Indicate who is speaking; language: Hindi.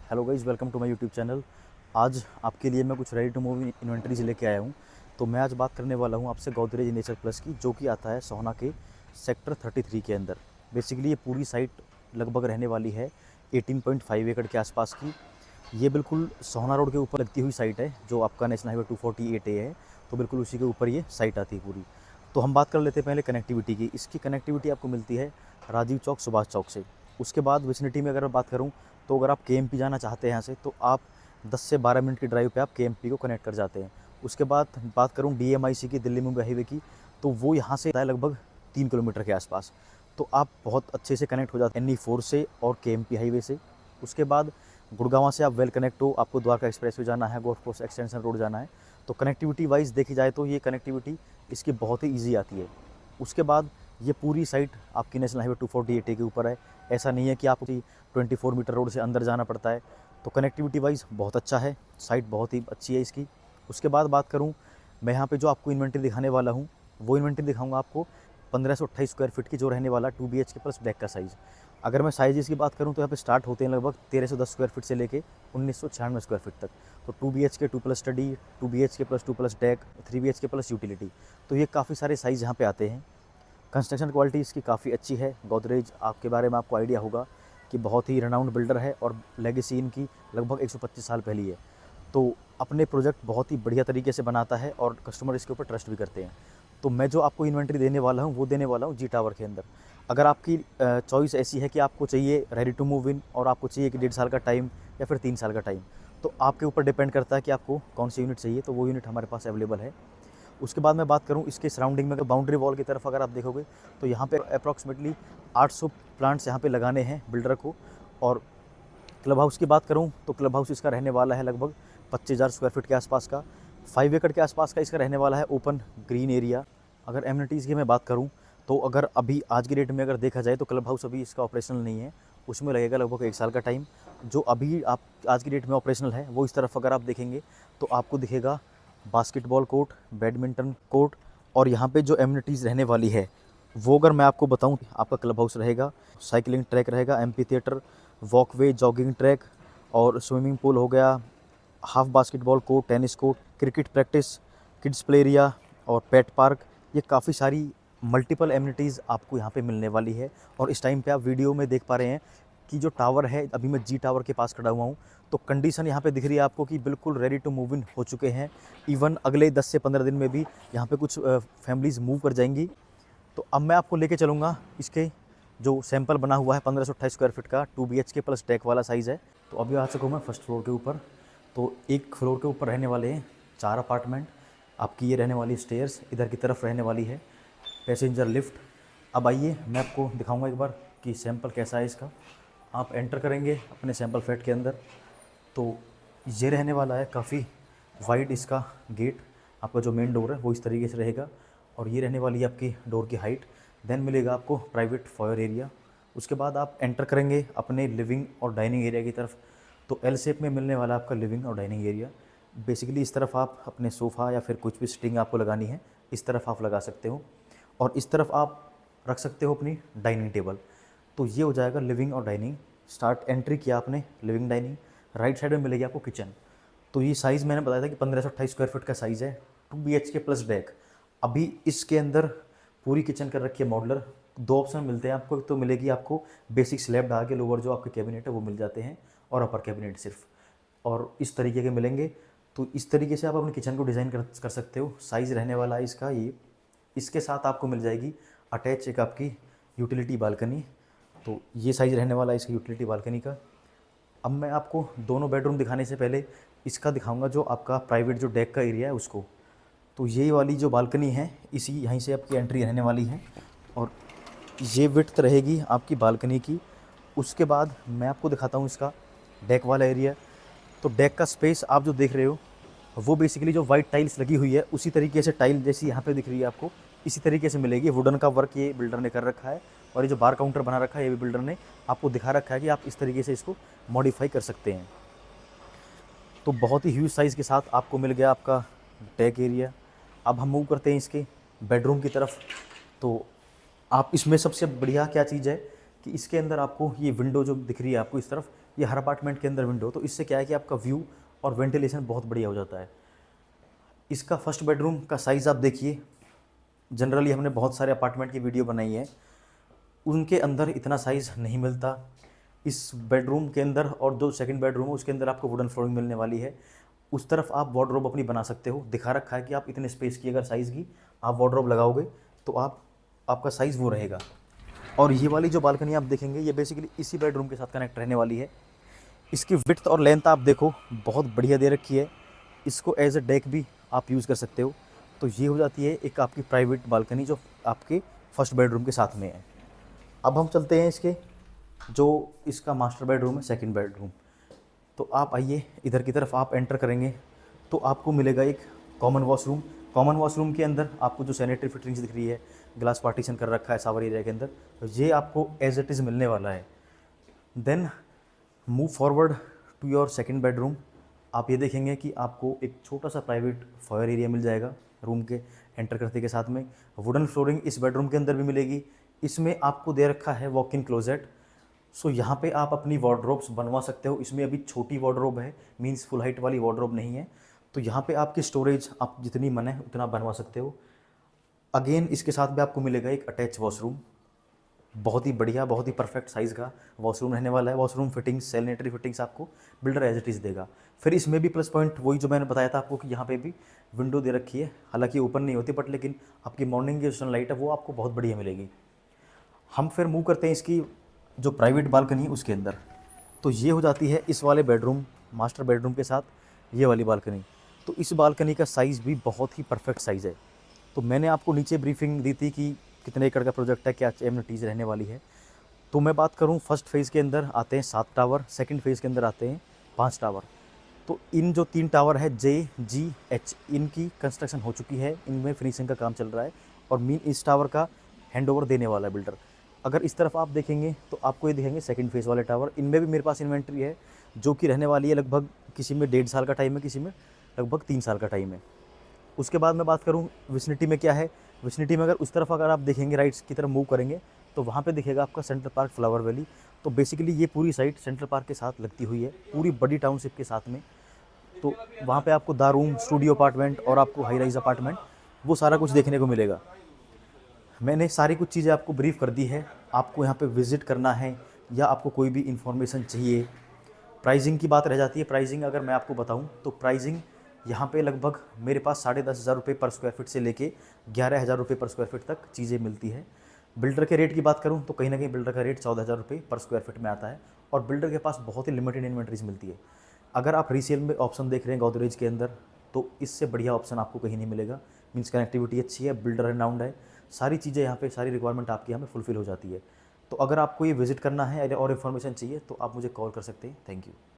Speaker 1: Hello guys, welcome to my YouTube channel. आज आपके लिए मैं कुछ रेडी टू मूव इन्वेंटरीज लेके आया हूँ। तो मैं आज बात करने वाला हूँ आपसे गोदरेज नेचर प्लस की, जो कि आता है सोहना के सेक्टर 33 के अंदर। बेसिकली ये पूरी साइट लगभग रहने वाली है 18.5 एकड़ के आसपास की। ये बिल्कुल सोहना रोड के ऊपर लगती हुई साइट है, जो आपका नेशनल हाईवे 248A है। तो बिल्कुल उसी के ऊपर ये साइट आती है पूरी। तो हम बात कर लेते हैं पहले कनेक्टिविटी की। इसकी कनेक्टिविटी आपको मिलती है राजीव चौक, सुभाष चौक से। उसके बाद विसिनिटी में अगर मैं बात करूँ, तो अगर आप केएमपी जाना चाहते हैं यहाँ से, तो आप 10 से 12 मिनट की ड्राइव पे आप केएमपी को कनेक्ट कर जाते हैं। उसके बाद बात करूँ डीएमआईसी की, दिल्ली मुंबई हाईवे की, तो वो यहाँ से है लगभग 3 किलोमीटर के आसपास। तो आप बहुत अच्छे से कनेक्ट हो जाते हैं NE4 से और केएमपी हाईवे से। उसके बाद गुड़गांव से आप वेल कनेक्ट हो, आपको द्वारका एक्सप्रेस वे जाना है, गोल्फ कोर्स एक्सटेंशन रोड जाना है। तो कनेक्टिविटी वाइज देखी जाए तो ये कनेक्टिविटी इसकी बहुत ही ईजी आती है। उसके बाद ये पूरी साइट आपकी नेशनल हाईवे 248 के ऊपर है। ऐसा नहीं है कि आपको 24 मीटर रोड से अंदर जाना पड़ता है। तो कनेक्टिविटी वाइज बहुत अच्छा है, साइट बहुत ही अच्छी है इसकी। उसके बाद बात करूँ, मैं यहाँ पे जो आपको इन्वेंटरी दिखाने वाला हूँ, वो इन्वेंटरी दिखाऊंगा आपको 1528 स्क्वायर फीट की, जो रहने वाला 2 BHK प्लस डेक का साइज़। अगर मैं साइज़ की बात करूँ तो यहाँ पे स्टार्ट होते हैं लगभग 1310 स्क्वायर फीट से लेके 1996 स्क्वायर फीट तक। तो 2 BHK 2 plus study, 2 BHK plus 2 plus deck, 3 BHK plus utility. तो ये काफ़ी सारे साइज़ यहाँ पे आते हैं। कंस्ट्रक्शन क्वालिटी इसकी काफ़ी अच्छी है। गोदरेज आपके बारे में आपको आइडिया होगा कि बहुत ही रेनाउंड बिल्डर है और लेगेसी इनकी लगभग 125 साल पहली है। तो अपने प्रोजेक्ट बहुत ही बढ़िया तरीके से बनाता है और कस्टमर इसके ऊपर ट्रस्ट भी करते हैं। तो मैं जो आपको इन्वेंटरी देने वाला हूँ, वो देने वाला हूँ जी टावर के अंदर। अगर आपकी चॉइस ऐसी है कि आपको चाहिए रेडी टू मूव इन और आपको चाहिए कि 1.5 साल का टाइम या फिर 3 साल का टाइम, तो आपके ऊपर डिपेंड करता है कि आपको कौन सी यूनिट चाहिए। तो वो यूनिट हमारे पास अवेलेबल है। उसके बाद मैं बात करूँ इसके सराउंडिंग में, बाउंड्री वॉल की तरफ अगर आप देखोगे, तो यहाँ पे अप्रॉक्सीमेटली 800 प्लांट्स यहाँ पे लगाने हैं बिल्डर को। और क्लब हाउस की बात करूँ तो क्लब हाउस इसका रहने वाला है लगभग 25,000 स्क्वायर फीट के आसपास का। 5 एकड़ के आसपास का इसका रहने वाला है ओपन ग्रीन एरिया। अगर एमिनिटीज़ की मैं बात करूँ, तो अगर अभी आज की डेट में अगर देखा जाए तो क्लब हाउस अभी इसका ऑपरेशनल नहीं है, उसमें लगेगा लगभग 1 साल का टाइम। जो अभी आप आज की डेट में ऑपरेशनल है, वो इस तरफ अगर आप देखेंगे तो आपको दिखेगा बास्केटबॉल कोर्ट, बैडमिंटन कोर्ट। और यहाँ पे जो एमिनिटीज़ रहने वाली है, वो अगर मैं आपको बताऊँ, आपका क्लब हाउस रहेगा, साइकिलिंग ट्रैक रहेगा, amphi theatre, walkway, jogging track और स्विमिंग पूल हो गया, half basketball court, tennis court, cricket practice, kids play area और पेट पार्क। ये काफ़ी सारी मल्टीपल एमिनिटीज़ आपको यहाँ पे मिलने वाली है। और इस टाइम पे आप वीडियो में देख पा रहे हैं कि जो टावर है, अभी मैं जी टावर के पास खड़ा हुआ हूँ, तो कंडीशन यहाँ पे दिख रही है आपको कि बिल्कुल रेडी टू मूव इन हो चुके हैं। इवन अगले 10 से 15 दिन में भी यहाँ पे कुछ फैमिलीज़ मूव कर जाएंगी। तो अब मैं आपको लेके चलूँगा इसके जो सैंपल बना हुआ है 1528 स्क्वायर फीट का 2 BHK प्लस डेक वाला साइज़ है। तो अभी आ चुका हूँ मैं फर्स्ट फ्लोर के ऊपर। तो एक फ्लोर के ऊपर रहने वाले हैं 4 अपार्टमेंट। आपकी ये रहने वाली स्टेयर्स इधर की तरफ रहने वाली है, पैसेंजर लिफ्ट। अब आइए मैं आपको दिखाऊंगा एक बार कि सैंपल कैसा है इसका। आप एंटर करेंगे अपने सैंपल फ्लैट के अंदर, तो ये रहने वाला है काफ़ी वाइड इसका गेट। आपका जो मेन डोर है वो इस तरीके से रहेगा और ये रहने वाली है आपकी डोर की हाइट। देन मिलेगा आपको प्राइवेट फॉयर एरिया। उसके बाद आप एंटर करेंगे अपने लिविंग और डाइनिंग एरिया की तरफ, तो एल शेप में मिलने वाला आपका लिविंग और डाइनिंग एरिया। बेसिकली इस तरफ आप अपने सोफ़ा या फिर कुछ भी सिटिंग आपको लगानी है, इस तरफ आप लगा सकते हो और इस तरफ आप रख सकते हो अपनी डाइनिंग टेबल। तो ये हो जाएगा लिविंग और डाइनिंग। स्टार्ट एंट्री किया आपने लिविंग डाइनिंग, राइट साइड में मिलेगी आपको किचन। तो ये साइज़ मैंने बताया था कि 1528 स्क्वायर फीट का साइज़ है, 2 BHK प्लस डेक। अभी इसके अंदर पूरी किचन कर रखी है मॉडलर। 2 ऑप्शन मिलते हैं आपको, तो मिलेगी आपको बेसिक स्लैब ढा के, लोअर जो आपके कैबिनेट है वो मिल जाते हैं और अपर कैबिनेट सिर्फ, और इस तरीके के मिलेंगे। तो इस तरीके से आप अपने किचन को डिज़ाइन कर सकते हो। साइज़ रहने वाला है इसका ये। इसके साथ आपको मिल जाएगी अटैच एक आपकी यूटिलिटी बालकनी। तो ये साइज़ रहने वाला है इसकी यूटिलिटी बालकनी का। अब मैं आपको दोनों बेडरूम दिखाने से पहले इसका दिखाऊंगा जो आपका प्राइवेट जो डेक का एरिया है उसको। तो ये वाली जो बालकनी है, इसी यहीं से आपकी एंट्री रहने वाली है और ये विड्थ रहेगी आपकी बालकनी की। उसके बाद मैं आपको दिखाता हूँ इसका डेक वाला एरिया। तो डेक का स्पेस आप जो देख रहे हो, वो बेसिकली जो वाइट टाइल्स लगी हुई है, उसी तरीके से टाइल जैसी यहाँ पे दिख रही है आपको, इसी तरीके से मिलेगी। वुडन का वर्क ये बिल्डर ने कर रखा है और ये जो बार काउंटर बना रखा है, ये भी बिल्डर ने आपको दिखा रखा है कि आप इस तरीके से इसको मॉडिफाई कर सकते हैं। तो बहुत ही ह्यूज साइज़ के साथ आपको मिल गया आपका डेक एरिया। अब हम मूव करते हैं इसके बेडरूम की तरफ। तो आप इसमें सबसे बढ़िया क्या चीज़ है कि इसके अंदर आपको ये विंडो जो दिख रही है आपको इस तरफ, ये हर अपार्टमेंट के अंदर विंडो, तो इससे क्या है कि आपका व्यू और वेंटिलेशन बहुत बढ़िया हो जाता है। इसका फर्स्ट बेडरूम का साइज़ आप देखिए, जनरली हमने बहुत सारे अपार्टमेंट की वीडियो बनाई है, उनके अंदर इतना साइज़ नहीं मिलता। इस बेडरूम के अंदर और जो सेकंड बेडरूम है उसके अंदर आपको वुडन फ्लोरिंग मिलने वाली है। उस तरफ आप वार्डरोब अपनी बना सकते हो, दिखा रखा है कि आप इतने स्पेस की अगर साइज़ की आप वार्डरोब लगाओगे तो आपका साइज़ वो रहेगा। और ये वाली जो बालकनी आप देखेंगे ये बेसिकली इसी बेडरूम के साथ कनेक्ट रहने वाली है। इसकी विड्थ और लेंथ आप देखो बहुत बढ़िया दे रखी है, इसको एज अ डेक भी आप यूज़ कर सकते हो। तो ये हो जाती है एक आपकी प्राइवेट बालकनी जो आपके फर्स्ट बेडरूम के साथ में है। अब हम चलते हैं इसके जो इसका मास्टर बेडरूम है, सेकंड बेडरूम। तो आप आइए इधर की तरफ आप एंटर करेंगे तो आपको मिलेगा एक कॉमन वॉशरूम। कॉमन वॉशरूम के अंदर आपको जो सैनिटरी फिटिंग्स दिख रही है, ग्लास पार्टीशन कर रखा है शावर एरिया के अंदर, तो ये आपको एज इट इज़ मिलने वाला है। Then move forward to your second bedroom. आप ये देखेंगे कि आपको एक छोटा सा प्राइवेट फॉयर एरिया मिल जाएगा रूम के एंटर करते के साथ में। वुडन फ्लोरिंग इस बेडरूम के अंदर भी मिलेगी। इसमें आपको दे रखा है वॉक इन क्लोजेट। सो यहाँ पे आप अपनी वार्डरोब्स बनवा सकते हो। इसमें अभी छोटी वार्डरोब है, मीन्स फुल हाइट वाली वार्डरोब नहीं है। तो यहाँ पे आपकी स्टोरेज आप जितनी मन है उतना बनवा सकते हो। अगेन इसके साथ भी आपको मिलेगा एक अटैच वॉशरूम, बहुत ही बढ़िया, बहुत ही परफेक्ट साइज़ का वॉशरूम रहने वाला है। वॉशरूम फिटिंग्स, सैनिटरी फिटिंग्स आपको बिल्डर एज इट इज़ देगा। फिर इसमें भी प्लस पॉइंट वही जो मैंने बताया था आपको कि यहाँ पे भी विंडो दे रखी है, हालांकि ओपन नहीं होती बट लेकिन आपकी मॉर्निंग की सनलाइट है वो आपको बहुत बढ़िया मिलेगी। हम फिर मूव करते हैं इसकी जो प्राइवेट बालकनी है उसके अंदर। तो ये हो जाती है इस वाले बेडरूम, मास्टर बेडरूम के साथ ये वाली बालकनी। तो इस बालकनी का साइज़ भी बहुत ही परफेक्ट साइज़ है। तो मैंने आपको नीचे ब्रीफिंग दी थी कि कितने एकड़ का प्रोजेक्ट है, क्या एमिनिटीज़ रहने वाली है। तो मैं बात करूं फर्स्ट फेज़ के अंदर आते हैं 7 टावर, सेकंड फेज़ के अंदर आते हैं 5 टावर। तो इन जो 3 टावर है जे, जी, एच, इनकी कंस्ट्रक्शन हो चुकी है, इनमें फिनिशिंग का काम चल रहा है और मीन इस टावर का हैंडओवर देने वाला है बिल्डर। अगर इस तरफ आप देखेंगे तो आपको ये दिखेंगे सेकंड फेज़ वाले टावर। इनमें भी मेरे पास इन्वेंट्री है जो कि रहने वाली है लगभग, किसी में 1.5 साल का टाइम है, किसी में लगभग 3 साल का टाइम है। उसके बाद मैं बात करूँ विसिनिटी में क्या है। विसिनिटी में अगर उस तरफ अगर आप देखेंगे राइट्स की तरफ मूव करेंगे तो वहाँ पे दिखेगा आपका सेंट्रल पार्क फ्लावर वैली। तो बेसिकली ये पूरी साइट सेंट्रल पार्क के साथ लगती हुई है, पूरी बड़ी टाउनशिप के साथ में। तो वहाँ पे आपको दारूम, स्टूडियो अपार्टमेंट और आपको हाई राइज अपार्टमेंट वो सारा कुछ देखने को मिलेगा। मैंने सारी कुछ चीज़ें आपको ब्रीफ कर दी है। आपको यहाँ पे विज़िट करना है या आपको कोई भी इन्फॉर्मेशन चाहिए, प्राइसिंग की बात रह जाती है। प्राइसिंग अगर मैं आपको बताऊँ तो प्राइसिंग यहाँ पे लगभग मेरे पास 10,500 रुपये पर स्क्वायर फीट से लेके 11,000 रुपये पर स्क्वायर फीट तक चीज़ें मिलती है। बिल्डर के रेट की बात करूँ तो कहीं ना कहीं बिल्डर का रेट 14,000 रुपये पर स्क्वायर फीट में आता है और बिल्डर के पास बहुत ही लिमिटेड इन्वेंट्रीज मिलती है। अगर आप रीसेल में ऑप्शन देख रहे हैं गोदरेज के अंदर तो इससे बढ़िया ऑप्शन आपको कहीं नहीं मिलेगा। मीन्स कनेक्टिविटी अच्छी है, बिल्डर रेनाउंड है, सारी चीज़ें यहाँ पे, सारी रिक्वायरमेंट आपकी यहाँ पे फुलफिल हो जाती है। तो अगर आपको ये विजिट करना है और इन्फॉर्मेशन चाहिए तो आप मुझे कॉल कर सकते हैं। Thank you.